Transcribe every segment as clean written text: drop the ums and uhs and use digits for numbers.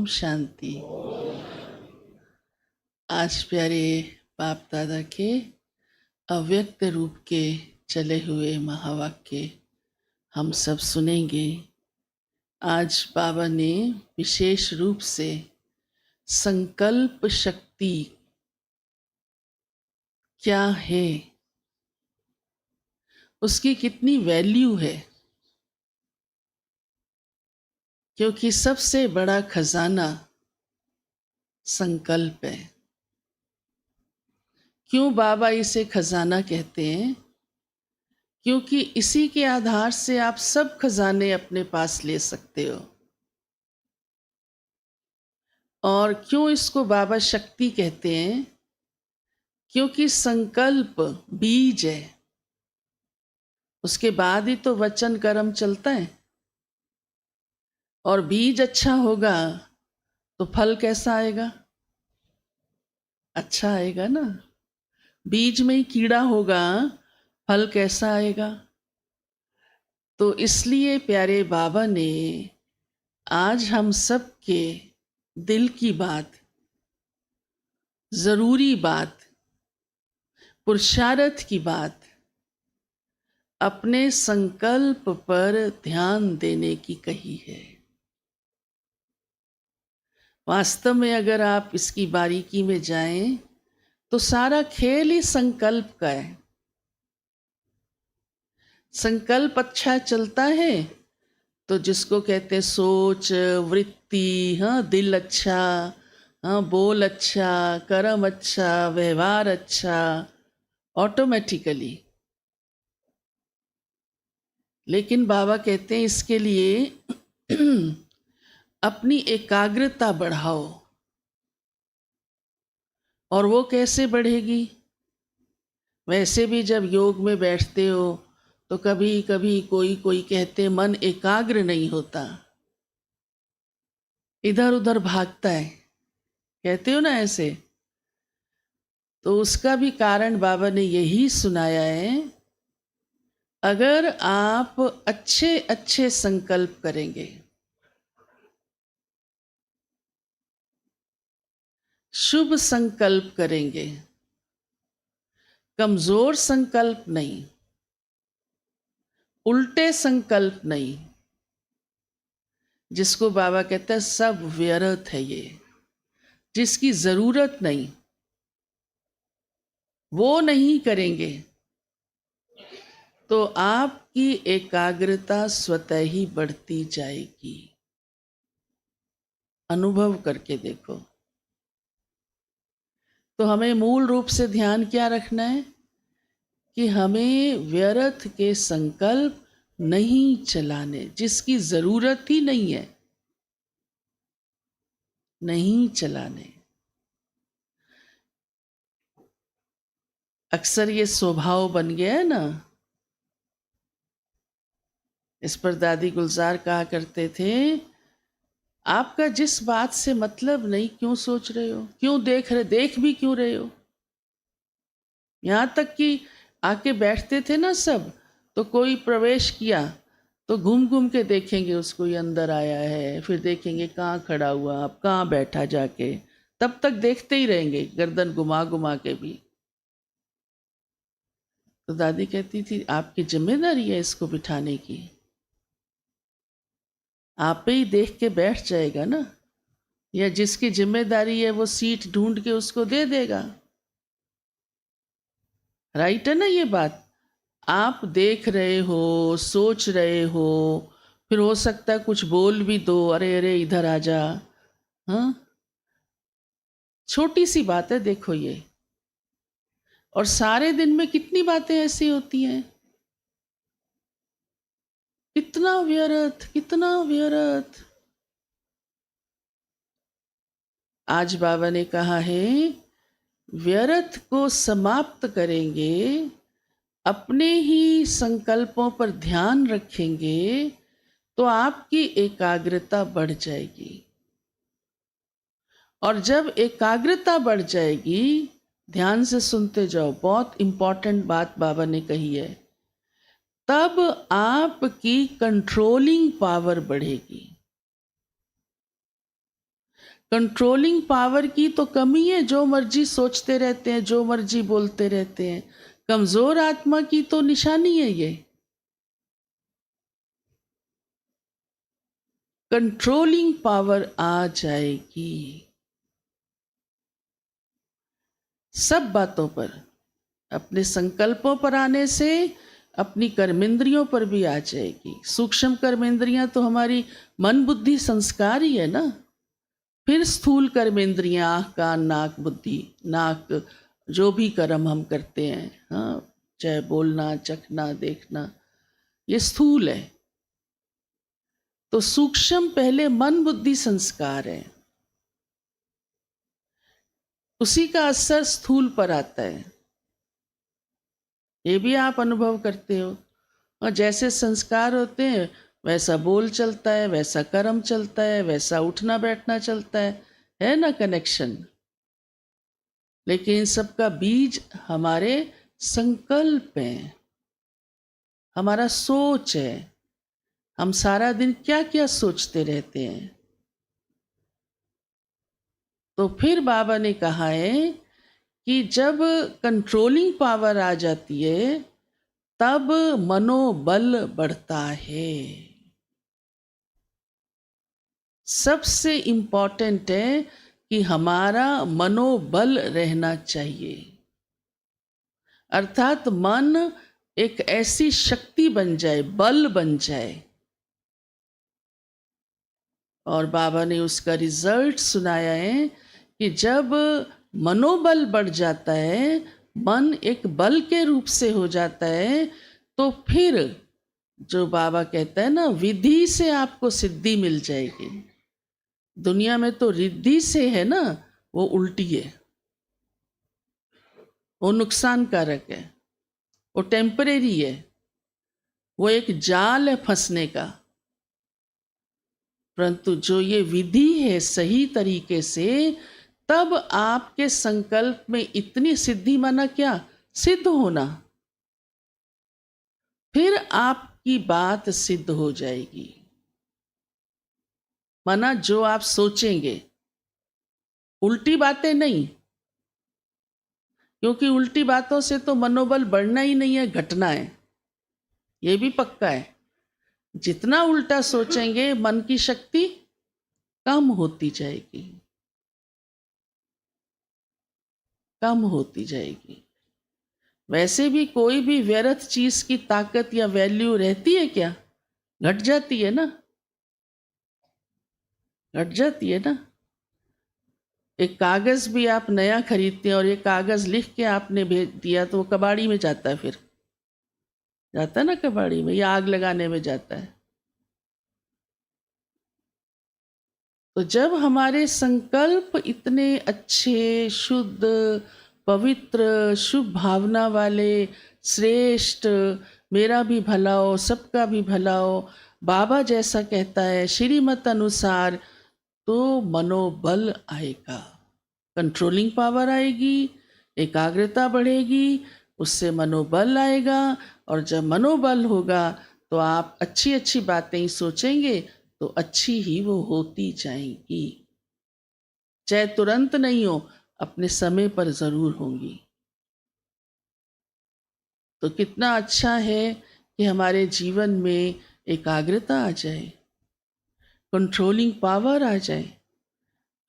शांति। आज प्यारे बाप दादा के अव्यक्त रूप के चले हुए महावाक्य हम सब सुनेंगे। आज बाबा ने विशेष रूप से संकल्प शक्ति क्या है, उसकी कितनी वैल्यू है, क्योंकि सबसे बड़ा खजाना संकल्प है। क्यों बाबा इसे खजाना कहते हैं? क्योंकि इसी के आधार से आप सब खजाने अपने पास ले सकते हो। और क्यों इसको बाबा शक्ति कहते हैं? क्योंकि संकल्प बीज है, उसके बाद ही तो वचन कर्म चलता है। और बीज अच्छा होगा तो फल कैसा आएगा? अच्छा आएगा ना। बीज में ही कीड़ा होगा, फल कैसा आएगा? तो इसलिए प्यारे बाबा ने आज हम सब के दिल की बात, जरूरी बात, पुरुषार्थ की बात, अपने संकल्प पर ध्यान देने की कही है। वास्तव में अगर आप इसकी बारीकी में जाएं तो सारा खेल ही संकल्प का है। संकल्प अच्छा चलता है तो जिसको कहते हैं सोच, वृत्ति, हाँ, दिल अच्छा, हाँ, बोल अच्छा, कर्म अच्छा, व्यवहार अच्छा, ऑटोमेटिकली। लेकिन बाबा कहते हैं इसके लिए अपनी एकाग्रता बढ़ाओ। और वो कैसे बढ़ेगी? वैसे भी जब योग में बैठते हो तो कभी कभी कोई कहते मन एकाग्र नहीं होता, इधर उधर भागता है, कहते हो ना ऐसे। तो उसका भी कारण बाबा ने यही सुनाया है। अगर आप अच्छे अच्छे संकल्प करेंगे, शुभ संकल्प करेंगे, कमजोर संकल्प नहीं, उल्टे संकल्प नहीं, जिसको बाबा कहते हैं सब व्यर्थ है, ये जिसकी जरूरत नहीं, वो नहीं करेंगे, तो आपकी एकाग्रता स्वतः ही बढ़ती जाएगी। अनुभव करके देखो। तो हमें मूल रूप से ध्यान क्या रखना है कि हमें व्यर्थ के संकल्प नहीं चलाने, जिसकी जरूरत ही नहीं है, नहीं चलाने। अक्सर ये स्वभाव बन गया है ना। इस पर दादी गुलजार कहा करते थे, आपका जिस बात से मतलब नहीं क्यों सोच रहे हो, क्यों देख भी क्यों रहे हो। यहाँ तक कि आके बैठते थे ना सब, तो कोई प्रवेश किया तो घूम घूम के देखेंगे उसको, ये अंदर आया है, फिर देखेंगे कहाँ खड़ा हुआ, अब कहाँ बैठा जाके, तब तक देखते ही रहेंगे गर्दन घुमा घुमा के भी। तो दादी कहती थी आपकी जिम्मेदारी है इसको बिठाने की, आप ही देख के बैठ जाएगा ना, या जिसकी जिम्मेदारी है वो सीट ढूंढ के उसको दे देगा। राइट है ना ये बात? आप देख रहे हो, सोच रहे हो, फिर हो सकता है कुछ बोल भी दो, अरे अरे इधर आ जा। हाँ, छोटी सी बात है देखो ये। और सारे दिन में कितनी बातें ऐसी होती हैं। कितना व्यर्थ, कितना व्यर्थ। आज बाबा ने कहा है व्यर्थ को समाप्त करेंगे, अपने ही संकल्पों पर ध्यान रखेंगे तो आपकी एकाग्रता बढ़ जाएगी। और जब एकाग्रता बढ़ जाएगी, ध्यान से सुनते जाओ, बहुत इंपॉर्टेंट बात बाबा ने कही है, तब आपकी कंट्रोलिंग पावर बढ़ेगी। कंट्रोलिंग पावर की तो कमी है, जो मर्जी सोचते रहते हैं, जो मर्जी बोलते रहते हैं। कमजोर आत्मा की तो निशानी है ये। कंट्रोलिंग पावर आ जाएगी सब बातों पर, अपने संकल्पों पर आने से अपनी कर्मेंद्रियों पर भी आ जाएगी। सूक्ष्म कर्मेंद्रियां तो हमारी मन बुद्धि संस्कार ही है ना। फिर स्थूल कर्मेंद्रियां, आँख कान नाक बुद्धि, नाक जो भी कर्म हम करते हैं, हाँ, चाहे बोलना चखना देखना, ये स्थूल है। तो सूक्ष्म पहले मन बुद्धि संस्कार है, उसी का असर स्थूल पर आता है। ये भी आप अनुभव करते हो। और जैसे संस्कार होते हैं वैसा बोल चलता है, वैसा कर्म चलता है, वैसा उठना बैठना चलता है ना कनेक्शन। लेकिन इन सबका बीज हमारे संकल्प हैं, हमारा सोच है। हम सारा दिन क्या क्या सोचते रहते हैं। तो फिर बाबा ने कहा है कि जब कंट्रोलिंग पावर आ जाती है तब मनोबल बढ़ता है। सबसे इम्पोर्टेंट है कि हमारा मनोबल रहना चाहिए। अर्थात मन एक ऐसी शक्ति बन जाए, बल बन जाए। और बाबा ने उसका रिजल्ट सुनाया है कि जब मनोबल बढ़ जाता है, मन एक बल के रूप से हो जाता है, तो फिर जो बाबा कहता है ना, विधि से आपको सिद्धि मिल जाएगी। दुनिया में तो रिद्धि से है ना, वो उल्टी है, वो नुकसानकारक है, वो टेम्परेरी है, वो एक जाल है फंसने का। परंतु जो ये विधि है सही तरीके से, तब आपके संकल्प में इतनी सिद्धि, माना क्या, सिद्ध होना, फिर आपकी बात सिद्ध हो जाएगी। माना जो आप सोचेंगे, उल्टी बातें नहीं, क्योंकि उल्टी बातों से तो मनोबल बढ़ना ही नहीं है, घटना है, ये भी पक्का है। जितना उल्टा सोचेंगे मन की शक्ति कम होती जाएगी, कम होती जाएगी। वैसे भी कोई भी व्यर्थ चीज की ताकत या वैल्यू रहती है क्या? घट जाती है ना, घट जाती है ना। एक कागज भी आप नया खरीदते हैं और ये कागज लिख के आपने भेज दिया तो वो कबाड़ी में जाता है, फिर जाता है ना कबाड़ी में, या आग लगाने में जाता है। तो जब हमारे संकल्प इतने अच्छे, शुद्ध, पवित्र, शुभ भावना वाले, श्रेष्ठ, मेरा भी भला हो, सबका भी भला हो, बाबा जैसा कहता है, श्रीमत अनुसार, तो मनोबल आएगा, कंट्रोलिंग पावर आएगी, एकाग्रता बढ़ेगी, उससे मनोबल आएगा। और जब मनोबल होगा तो आप अच्छी अच्छी बातें ही सोचेंगे तो अच्छी ही वो होती जाएंगी। चाहे तुरंत नहीं हो, अपने समय पर जरूर होंगी। तो कितना अच्छा है कि हमारे जीवन में एकाग्रता आ जाए, कंट्रोलिंग पावर आ जाए,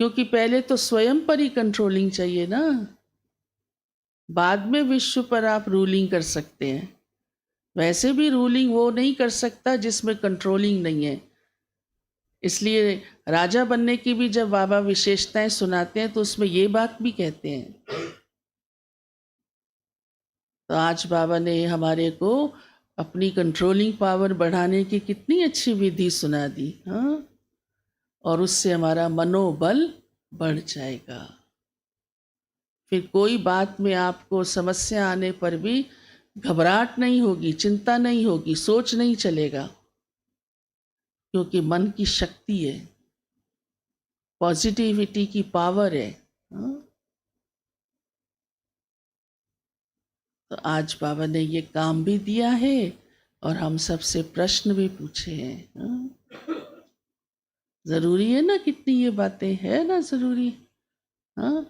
क्योंकि पहले तो स्वयं पर ही कंट्रोलिंग चाहिए ना, बाद में विश्व पर आप रूलिंग कर सकते हैं। वैसे भी रूलिंग वो नहीं कर सकता जिसमें कंट्रोलिंग नहीं है। इसलिए राजा बनने की भी जब बाबा विशेषताएं सुनाते हैं तो उसमें ये बात भी कहते हैं। तो आज बाबा ने हमारे को अपनी कंट्रोलिंग पावर बढ़ाने की कितनी अच्छी विधि सुना दी, हाँ। और उससे हमारा मनोबल बढ़ जाएगा। फिर कोई बात में आपको समस्या आने पर भी घबराहट नहीं होगी, चिंता नहीं होगी, सोच नहीं चलेगा, क्योंकि मन की शक्ति है, पॉजिटिविटी की पावर है, हाँ? तो आज बाबा ने ये काम भी दिया है और हम सबसे प्रश्न भी पूछे हैं, हाँ? ज़रूरी है ना, कितनी ये बातें है ना ज़रूरी। हाँ,